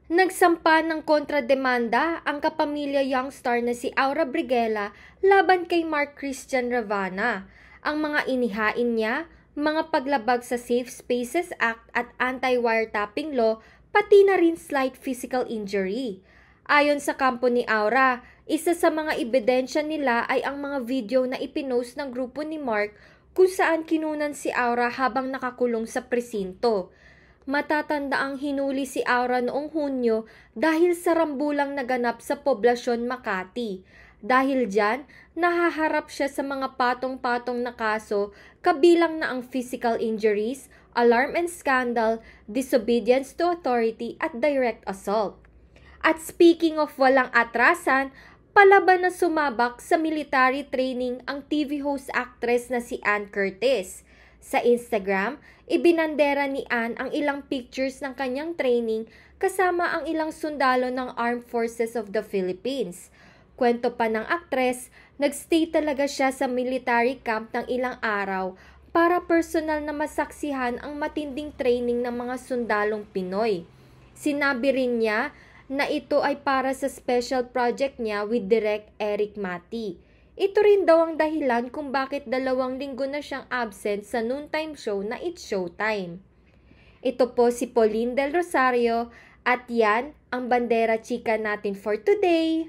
Nagsampa ng kontrademanda ang kapamilya young star na si Aura Briguela laban kay Mark Christian Ravana. Ang mga inihain niya, mga paglabag sa Safe Spaces Act at anti-wiretapping law, pati na rin slight physical injury. Ayon sa kampo ni Aura, isa sa mga ebidensya nila ay ang mga video na ipinost ng grupo ni Mark kung saan kinunan si Aura habang nakakulong sa presinto. Matatanda ang hinuli si Aura noong Hunyo dahil sa rambulang naganap sa poblasyon Makati. Dahil dyan, nahaharap siya sa mga patong-patong na kaso kabilang na ang physical injuries, alarm and scandal, disobedience to authority at direct assault. At speaking of walang atrasan, palaban na sumabak sa military training ang TV host actress na si Ann Curtis. Sa Instagram, ibinandera ni Ann ang ilang pictures ng kanyang training kasama ang ilang sundalo ng Armed Forces of the Philippines. Kwento pa ng aktres, nagstay talaga siya sa military camp ng ilang araw para personal na masaksihan ang matinding training ng mga sundalong Pinoy. Sinabi rin niya na ito ay para sa special project niya with Direk Eric Mati. Ito rin daw ang dahilan kung bakit 2 linggo na siyang absent sa noontime show na It's Showtime. Ito po si Pauline Del Rosario at yan ang Bandera Chika natin for today.